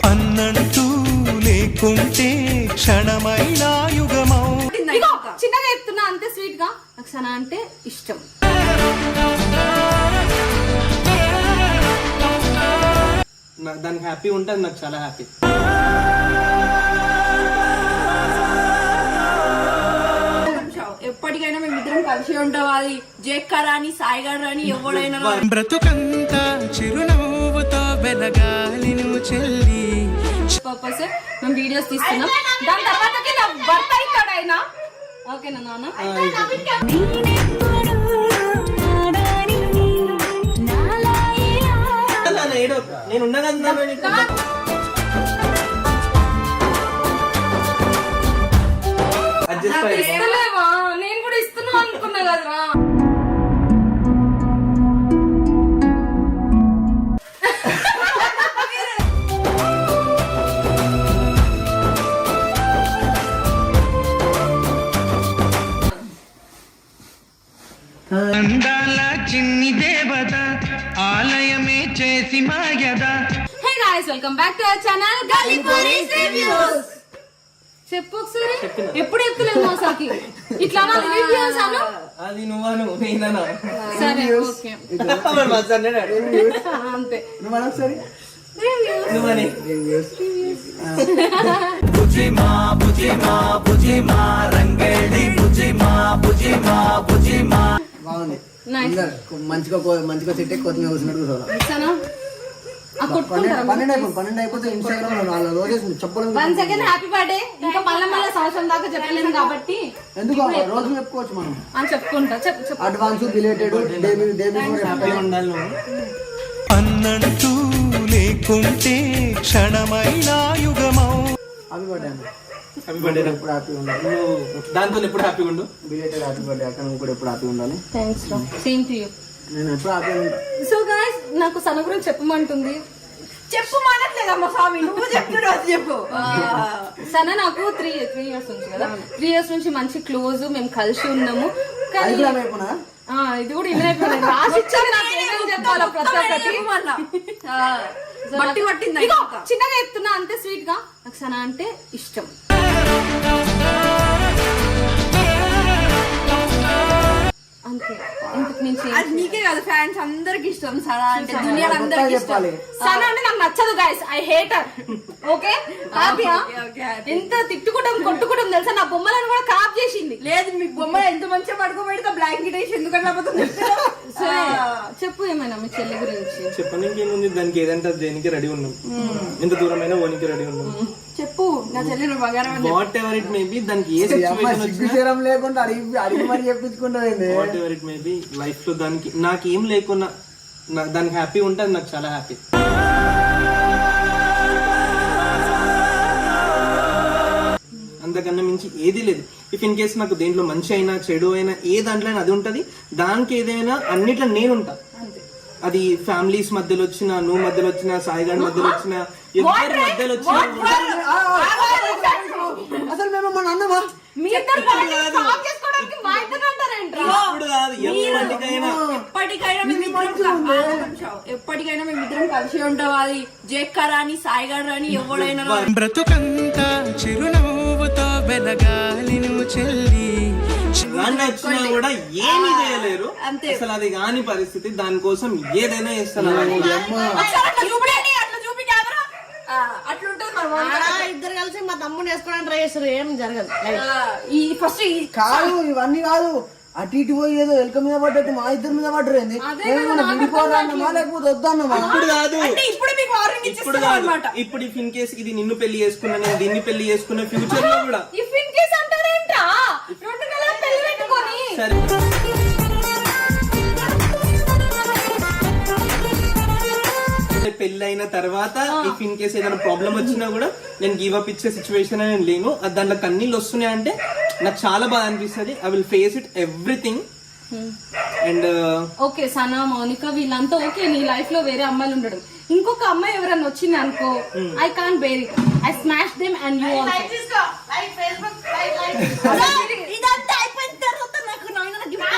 అన్నంటూ లేకుంటే క్షణమైన యుగమౌ. చిన్నగా చెప్తున్నా అంతే స్వీట్ గా. నాకు సనా అంటే ఇష్టం. దానికి హ్యాపీ ఉంటుంది, నాకు చాలా హ్యాపీ. ఎప్పటికైనా మేమిద్దరం కలిసి ఉంటాం. అది జేక్కర్ రాని సాయిగాడు రాని ఎవడైనా బ్రతుకంతా చిరునవ్వుతో వెలగాలి నువ్వు చెల్లి. పర్పస్ మేము వీడియోస్ తీస్తున్నాం. దాని తర్వాత నా భర్త అవుతాడు ఆయన. ఓకేనా నాన్న? నేను ఉన్నా కదా. నేను కూడా ఇస్తున్నా అనుకున్నా కదరా. అందాల చిన్ని దేవత ఆలయమే చేసి మాయద. Hey guys, welcome back to our channel గల్లీపోరీస్ రివ్యూస్. చెప్పు ఒకసారి. ఎప్పుడు చెప్తలేదు మోసాకి ఇట్లా రివ్యూస్ అను. అది నువ్వను నేననా? సరే ఓకే అంతే. నువ్వు ఒకసారి బాగుంది. మంచిగా మంచిగా సెట్ కొత్తిమీర కూర్చున్నట్టు కూర్చోవాలి. 12 అయిపోతే ఇన్స్టాగ్రామ్ లో రోజు చెప్పడం. 1 సెకండ్ హ్యాపీ బర్త్డే. ఇంకా మళ్ళీ సంవత్సరం దాకా చెప్పలేను కాబట్టి ఎందుకు రోజు చెప్పుకోవచ్చు మనం. చెప్పుకుంటా. చెప్పు. అడ్వాన్స్ బిలేటెడ్ హ్యాపీ ఉండాలి. అన్నంటూ లేకుంటే క్షణమైన యుగమౌ. Happy birthday. Happy birthday. ఎప్పుడు హ్యాపీ ఉండాలి. దాంతో ఎప్పుడు హ్యాపీ ఉండు. బిలేటెడ్ హ్యాపీ బర్త్డే అక్కడ. నువ్వు కూడా ఎప్పుడు హ్యాపీ ఉండాలి. థ్యాంక్స్ రా. Same to you. నేను ఎప్పుడు హ్యాపీ ఉంటా. సో గైస్, నాకు సన గురించి చెప్పమంటుంది. చెప్పు మానట్లేదమ్మా స్వామి, నువ్వు చెప్తున్నావు. చెప్పు. సన నాకు 3 years నుంచి కదా. 3 years నుంచి మంచి క్లోజ్. మేము కలిసి ఉన్నాము. కానీ ఇది కూడా ఇన్నైపోయింది. చిన్నగా చెప్తున్నా అంతే స్వీట్ గా. నాకు సన అంటే ఇష్టం. అంతే. ఇంతకు మించి అది నీకే కాదు, ఫ్యాన్స్ అందరికి ఇష్టం సనా అంటే. దునియాలో అందరికి ఇష్టం. సన అంటే నాకు నచ్చదు guys. I hate her. Okay కాపీయా? ఎంత తిట్టుకుంటాం కొట్టుకుంటాం తెలుసా. నా బొమ్మలను కూడా కాప్ చేసింది. లేదు, మీ బొమ్మ ఎంత మంచిగా పడుకోబెడితే బ్లాంకెట్ వేసి ఎందుకంటే చెప్పు ఏమైనా మీ చెల్లి గురించి. చెప్పడానికి ఏముంది, దానికి ఏదంటే దేనికి రెడీ ఉన్నాం. ఎంత దూరమైనా ఓనికి రెడీ ఉన్నాం. చెప్పు. నా చెల్లి బంగారం. Whatever it may be, దానికి ఏ సిచువేషన్ వచ్చినా లేకుండా అడిగి మరి చెప్పించుకుంటా. Whatever it may be, life లో దానికి నాకేం లేకున్నా దానికి హ్యాపీ ఉంటే అది నాకు చాలా హ్యాపీ. అంతకన్నా మించి ఏది లేదు. ఇఫ్ ఇన్ కేస్ నాకు దేంట్లో మంచి అయినా చెడు అయినా ఏ దాంట్లో అయినా అది ఉంటది. దానికి ఏదైనా అన్నిట్లో నేను ఉంటా. అది ఫ్యామిలీస్ మధ్యలో వచ్చినా, నువ్వు మధ్యలో వచ్చినా, సాయిగాడి మధ్యలో వచ్చినా, ఎవరి మధ్యలో వచ్చినా. అసలు మేము మన అన్నమా ఇప్పుడు కాదు, ఎప్పటికైనా మేమిద్దరం కలిసి ఉంటాం. అది జేక్కర్ రాని సాయిగాడు రాని ఎవడైనా. బ్రతుకంతా చిరునవ్వుతో వెలగాలి నువ్వు చెల్లి. వచ్చినా కూడా ఏమీ చేయలేరు అసలు. అది కాని పరిస్థితి. దానికోసం ఏదైనా చేస్తాను. ఇద్దరు కలిసి మా తమ్ముడు వేసుకోవడానికి ట్రై చేస్తారు. ఏం జరగదు. ఫస్ట్ కాదు, ఇవన్నీ కాదు. అటు ఇటు పోయి ఏదో ఎలుక మీద పడ్డట్టు మా ఇద్దరి మీద పడ్డరేంది. విడిపోరాన్నమా లేకపోతే వద్దన్నమా? ఇప్పుడు కాదు, ఇప్పుడు కాదు. ఇప్పుడు ఇఫ్ ఇన్ కేస్ ఇది నిన్ను పెళ్లి చేసుకున్నా, నేను దీన్ని పెళ్లి చేసుకున్న ఫ్యూచర్ లో కూడా సరే పెళ్లి అయిన తర్వాత ఇఫ్ ఇన్ కేస్ ఏదైనా ప్రాబ్లం వచ్చినా కూడా నేను గివ్ అప్ ఇచ్చే సిచ్యువేషన్ నేను లేను. దాంట్లో కన్నీళ్ళు వస్తున్నాయి అంటే నాకు చాలా బాగా అనిపిస్తుంది. I will face it everything. And okay, Sana, Mounika వీళ్ళంతా ఓకే. నీ లైఫ్ లో వేరే అమ్మాయిలు ఉండడం. ఇంకొక అమ్మాయి ఎవరైనా వచ్చింది అనుకో, I can't bear it. I smash them and you also. ఇదంతా అయిపోయిన తర్వాత నాకు గిఫ్ట్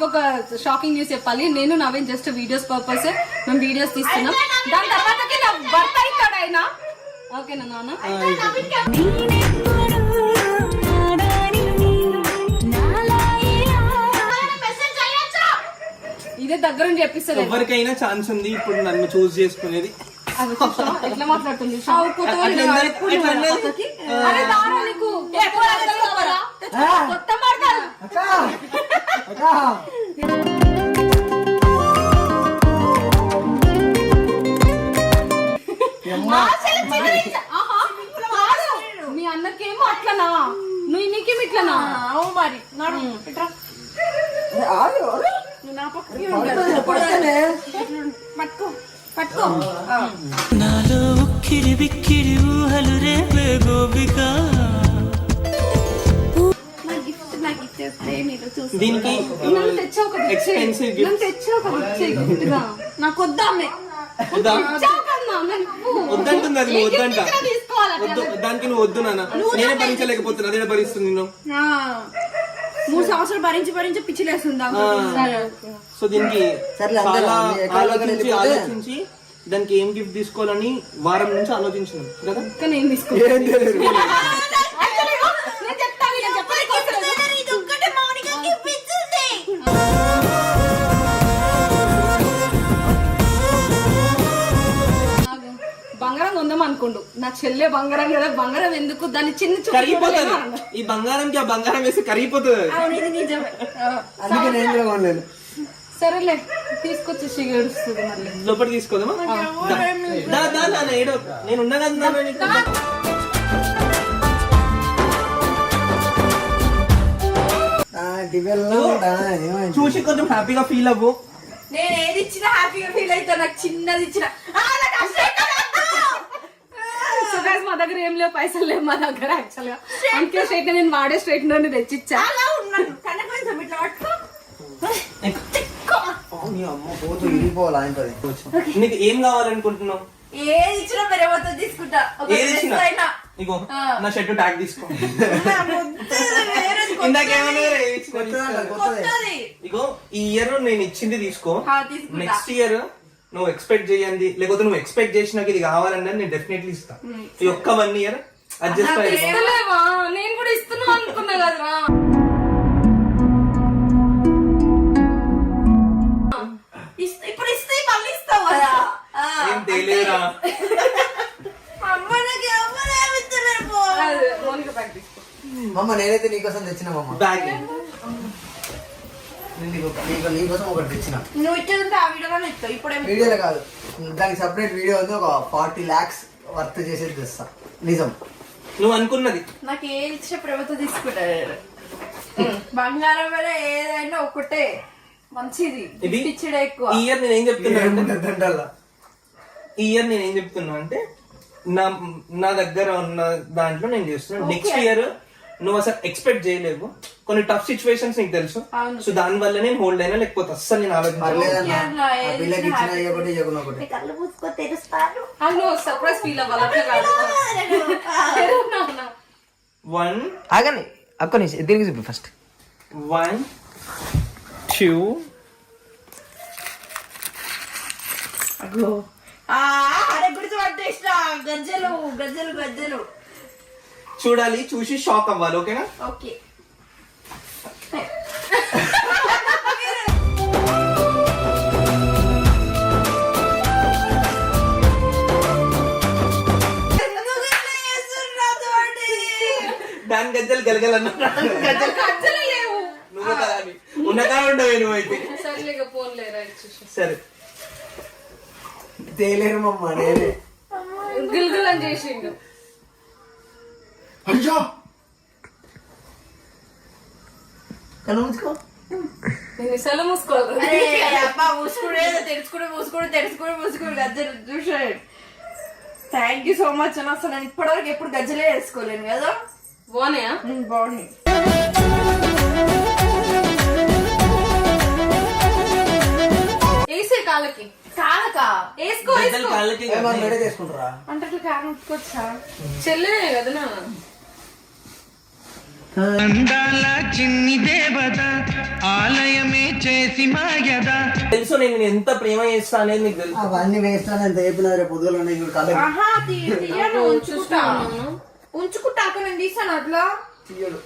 మీకు ఒక షాకింగ్ న్యూస్ చెప్పాలి. నేను నవీన్ జస్ట్ వీడియోస్ పర్పస్ మేము వీడియోస్ తీస్తున్నాం. దాని తర్వాతకి నా భర్త ఇక్కడ అయినా ఓకేనా నాన్న? ఇదే దగ్గర నుంచి చెప్పిస్తుంది. ఎవరికైనా ఛాన్స్ ఉంది ఇప్పుడు నన్ను చూస్ చేసుకునేది. ఎట్లా మాట్లాడుతుంది మీ అన్నకేమో అట్లనా, నువ్వు నీకేమి ఇట్లనా? మరి పట్టుకో పట్టుకో. నాలో ఉక్కిరి బిక్కిరి ఊహలు రేపే గోపిక. దీనికి ఎక్స్పెన్సివ్ నాకు వద్దా వద్దంటుంది అది, నువ్వు వద్దంట. దానికి నువ్వు వద్దు నాన్న, నేనే భరించలేకపోతున్నా, అదే భరిస్తుంది నిన్ను. 3 సంవత్సరాలు భరించి పిచ్చిలేస్తుందా? సో దీనికి చాలా ఆలోచించి దానికి ఏం గిఫ్ట్ తీసుకోవాలని వారం నుంచి ఆలోచించినాం కదా. నేను తీసుకో బంగారం కొందాం అనుకోండు. నా చెల్లె బంగారం కదా, బంగారం ఎందుకు దాన్ని చిన్న కరిగిపోతుంది. ఈ బంగారంకి ఆ బంగారం వేసి కరిగిపోతుంది. అందుకే నేను కూడా కొనలేదు. సరేలే తీసుకొచ్చి ఏడుస్తుంది మళ్ళీ. లోపల తీసుకోదామా? నేను ఉన్నా కదా. చూసి కొంచెం హ్యాపీగా ఫీల్ అవ్వు. నేను ఏది ఇచ్చినా హ్యాపీగా ఫీల్ అవుతా. నాకు చిన్నది ఇచ్చిన మా దగ్గర ఏం లేవు, పైసలు లేవు మా దగ్గర. యాక్చువల్ గా అందుకే స్ట్రైట్నర్ నేను వాడే స్ట్రైట్నర్ తెచ్చిచ్చా. అలా ఉన్నాను కన్నా కొంచెం ఇట్లా పట్టుకో. నీకు ఏం కావాలనుకుంటున్నావు? ఏది ఇచ్చినా వేరే మొత్తం తీసుకుంటా. ఏది ఇచ్చినా ఇగో నా షర్ట్ ట్యాగ్ తీసుకో. ఇగో ఈ ఇయర్ నేను ఇచ్చింది తీసుకో. నెక్స్ట్ ఇయర్ నువ్వు ఎక్స్పెక్ట్ చేయండి, లేకపోతే నువ్వు ఎక్స్పెక్ట్ చేసినాక ఇది కావాలన్నా నేను డెఫినెట్లీ ఇస్తా. ఈ ఒక్క 1 year అడ్జస్ట్ అయ్యి. నేను కూడా ఇస్తున్నా అనుకున్నా కదరా. ఇప్పుడు ఇస్తే మళ్ళీ ఇస్తావు కదా. ఏం తెలియదురా. మమ్మ నేనైతే నీకోసం తెచ్చిన మమ్మ బ్యాగ్ నీకోసం ఒకటి తెచ్చిన. నువ్వు ఇచ్చేదంటే ఆ వీడియోలో ఇస్తావు. ఇప్పుడు వీడియోలో కాదు, దానికి సపరేట్ వీడియో ఉంది. ఒక 40 lakhs వర్త్ చేసేది తెస్తా. నిజం నువ్వు అనుకున్నది. నాకు ఏది ఇచ్చే ప్రభుత్వం తీసుకుంటారు. బంగారం వల్ల ఏదైనా ఒకటే మంచిది. ఇచ్చడే ఎక్కువ. ఈ ఇయర్ నేను ఏం చెప్తున్నా అంటే నా దగ్గర ఉన్న దాంట్లో నేను చేస్తున్నా. నెక్స్ట్ ఇయర్ నువ్వు అసలు ఎక్స్పెక్ట్ చేయలేవు. కొన్ని టఫ్ సిచ్యువేషన్స్ నీకు తెలుసు. సో దాని వల్ల నేను హోల్డ్ అయినా, లేకపోతే అస్సలు నేను కళ్ళు పూసుకో తెరుస్తాను. సర్ప్రైజ్ ఫీల్ అవ్వాలి. 1 ఆగండి అక్క నుంచి దీనికి చూపి ఫస్ట్. 1 2 అరే గుర్తు పట్టేసిన గజ్జలు గజ్జలు గజ్జలు చూడాలి, చూసి షాక్ అవ్వాలి. ఓకేనా? ఓకే. దాని గజ్జలు గలగలన్నా నువ్వు కదా ఉన్నదా ఉండవే నువ్వైతే. సరే తేలేరు మమ్మ నేనే గిల్గిల్ చేసిండు. అయ్యో కళ్ళు మూసుకో. నేను సెల మూసుకోవాలి. తెరుచుకుని గజ్జలు చూసాడు. థ్యాంక్ యూ సో మచ్ అని. అసలు నేను ఇప్పటివరకు ఎప్పుడు గజ్జలే వేసుకోలేను కదా. బాగున్నాయా? బాగున్నాయి. వేసే కాళ్ళకి కాలకా వేసుకో చేసుకుంటారా అంటే కారం ఉట్టుకోవచ్చా? చెల్లె కదా. అందాల చిన్ని దేవత ఆలయమే చేసి మాయదా. తెలుసు నేను ఎంత ప్రేమ చేస్తా అనేది నీకు తెలుసు. అవన్నీ వేస్తాను ఎంత చెప్పినా రేపు పొద్దులు ఇప్పుడు కలర్ ఆహా తీయను ఉంచుకుంటా అక్కడ నేను తీసాను అట్లా తీయడు.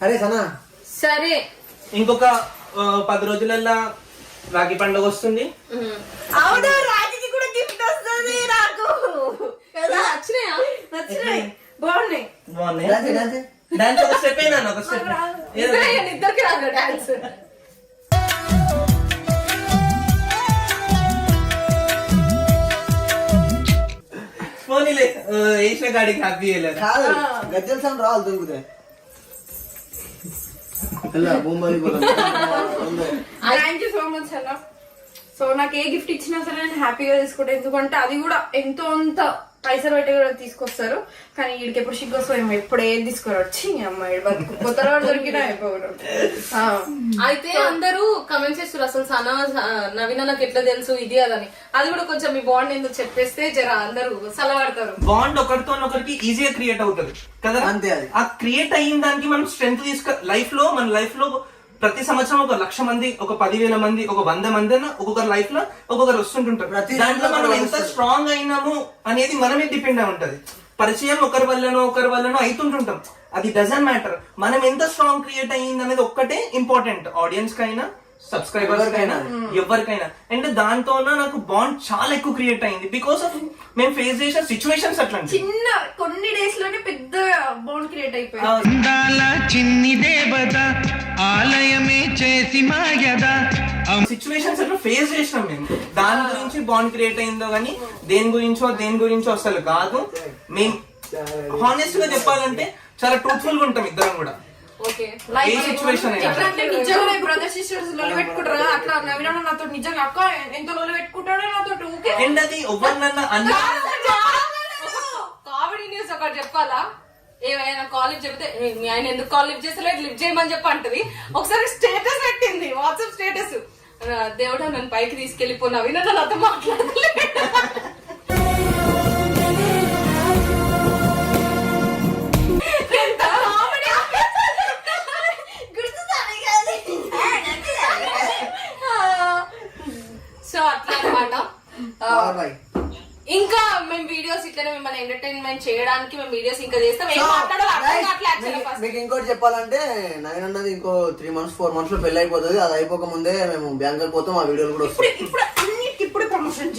అరే సనా సరే ఇంకొక 10 రోజులల్లా రాఖీ పండుగ వస్తుంది. అవును రాజుకి కూడా గిఫ్ట్ వస్తుంది నాకు కదా. నచ్చినాయి బాగున్నాయి. బాగున్నాయి. డాన్స్ ఒక స్టెప్ అయినా ఒక స్టెప్. ఇద్దరికి రాదు డాన్స్. పోనీలే వేసిన గాడికి హ్యాపీ చేయలేదు. కాదు గజ్జల సౌండ్ రావాలి దొరుకుతాయి. థ్యాంక్ యూ సో మచ్ అన్న. సో నాకు ఏ గిఫ్ట్ ఇచ్చినా సరే నేను హ్యాపీగా తీసుకుంటా. ఎందుకంటే అది కూడా ఎంతో అంత పైసలు పెట్టి కూడా తీసుకొస్తారు. కానీ వీడికి ఎప్పుడు సిగ్గు వస్తాం ఎప్పుడు ఏది తీసుకొని వచ్చి అమ్మాయి బతుకు కొత్త రోజు దొరికినా అయిపోవడం. అయితే అందరూ కమెంట్స్ చేస్తారు అసలు సనా నవీన నాకు ఎట్లా తెలుసు ఇది అదని. అది కూడా కొంచెం మీ బాండ్ ఎందుకు చెప్పేస్తే జర అందరూ సలవాడతారు. బాండ్ ఒకరితో ఒకరికి ఈజీగా క్రియేట్ అవుతుంది కదా. అంతే అది. ఆ క్రియేట్ అయిన దానికి మనం స్ట్రెంత్ మన లైఫ్ లో ప్రతి సంవత్సరం 1,00,000 మంది, 10,000 మంది, 100 మంది అని ఒక్కొక్కరు లైఫ్ లో ఒక్కొక్కరు వస్తుంటుంటారు. దాంట్లో మనం ఎంత స్ట్రాంగ్ అయినాము అనేది మనమే డిపెండ్ అయి ఉంటది. పరిచయం ఒకరి వల్లనో అవుతుంటుంటాం. అది డజంట్ మ్యాటర్. మనం ఎంత స్ట్రాంగ్ క్రియేట్ అయ్యింది అనేది ఒక్కటే ఇంపార్టెంట్. ఆడియన్స్ కైనా సబ్స్క్రైబర్స్ కైనా ఎవరికైనా. అండ్ దాంతో నాకు బాండ్ చాలా ఎక్కువ క్రియేట్ అయింది బికాస్ ఆఫ్ మేము ఫేస్ చేసిన సిచ్యువేషన్స్ అట్లాంటి. చిన్న కొన్ని డేస్ లోనే పెద్ద బాండ్ క్రియేట్ అయిపోయింది. అందాల చిన్ని దేవత ఆలయమే చేసి మాయదా. సిచ్యువేషన్స్ అట్లా ఫేస్ చేసినాం మేము. దాని గురించి బాండ్ క్రియేట్ అయిందో కానీ దేని గురించో అసలు కాదు. మేము హానెస్ట్ గా చెప్పాలంటే చాలా ట్రూత్ఫుల్ గా ఉంటాం ఇద్దరం కూడా. ఏ సిచ్యువేషన్ నిజంగా బ్రదర్ సిస్టర్స్ లొల్లి పెట్టుకుంటారు కదా అట్లా. నవీన నాతో నిజంగా అక్క ఎంత లొల్లి పెట్టుకుంటాడో నాతో ఊకే. అండ్ అది ఎవరినన్నా కామెడీ న్యూస్ ఒకటి చెప్పాలా. ఏమైనా కాలేజ్ చెప్తే మీ ఆయన ఎందుకు కాల్ లిఫ్ట్ చేస్తలేదు, లిఫ్ట్ చేయమని చెప్పి అంటది. ఒకసారి స్టేటస్ పెట్టింది, వాట్సాప్ స్టేటస్, దేవుడా నన్ను పైకి తీసుకెళ్లిపోయినావి నన్ను నాతో మాట్లాడలేదు. సో అట్లా అన్నమాట. ఇంకా మేము వీడియోస్ ఇట్లనే మిమ్మల్ని ఎంటర్టైన్మెంట్ చేయడానికి మేము వీడియోస్ ఇంకా చేస్తాం. ఏం మాట్లాడాలి మీకు ఇంకోటి చెప్పాలంటే నవీన్ అన్నది ఇంకో 3 months 4 months లో పెళ్లి అయిపోతుంది. అది అయిపోక ముందే మేము బ్యాంక్ పోతాం. ఆ వీడియోలు కూడా వస్తాయి. ఇప్పుడు ప్రమోషన్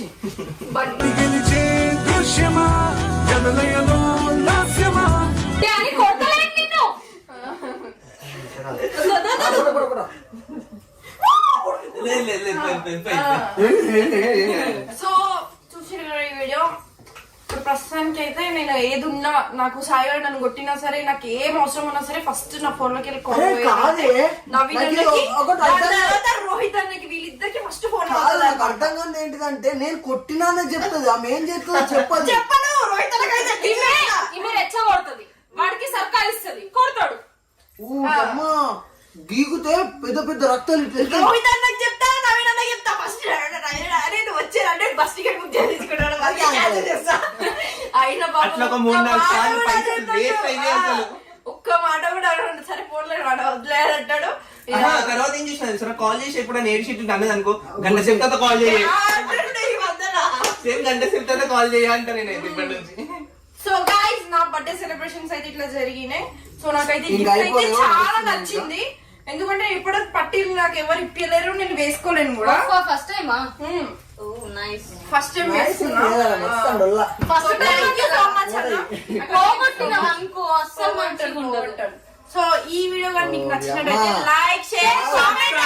సో చూసిన ఈ వీడియో. ఇప్పుడు ప్రస్తుతానికి అయితే నేను ఏది ఉన్నా నాకు సాయి గారు నన్ను కొట్టినా సరే నాకు ఏం అవసరం ఉన్నా సరే ఫస్ట్ నా ఫోన్ లోకి వెళ్ళి నవీన్ రోహిత్ అన్నకి వీళ్ళిద్దరికి ఫస్ట్ ఫోన్. నాకు అర్థం కాదు ఏంటిదంటే నేను కొట్టినానే చెప్తుంది. ఆమె ఏం చెప్తుందో చెప్పదు. చెప్పను రోహిత్ అన్నకైతే రెచ్చగొడుతుంది, వాడికి సర్కారిస్తుంది, కొడతాడు. గీకుతే పెద్ద పెద్ద రక్తాలు రోహిత్ అన్నకి చెప్తా నవీన్ అన్నకి చెప్తా. ఫస్ట్ నేను వచ్చానంటే బస్ టికెట్ బుక్ చేసుకున్నాడు. అయినా ఒక్క మాట కూడా సరే ఫోన్ లో వదిలేదంటాడు. తర్వాత ఏం చేసిన కాల్ చేసి ఎప్పుడైనా ఏడ్చిట్టు అన్నది అనుకో, గంట సేపు తర్వాత కాల్ చేయాలి, సేమ్ గంట సేపు తర్వాత కాల్ చేయాలంట నేనైతే ఇప్పటి నుంచి. సో గైస్ నా బర్త్డే సెలబ్రేషన్స్ అయితే ఇట్లా జరిగినాయి. సో నాకైతే గిఫ్ట్ అయితే చాలా నచ్చింది. ఎందుకంటే ఇప్పుడు పట్టీలు నాకు ఎవరు ఇప్పలేరు, నేను వేసుకోలేను కూడా. ఫస్ట్ టైమా? ఫస్ట్ టైం వేసుకున్నా. సో ఈ వీడియో కానీ మీకు నచ్చినట్లయితే లైక్, షేర్, కామెంట్.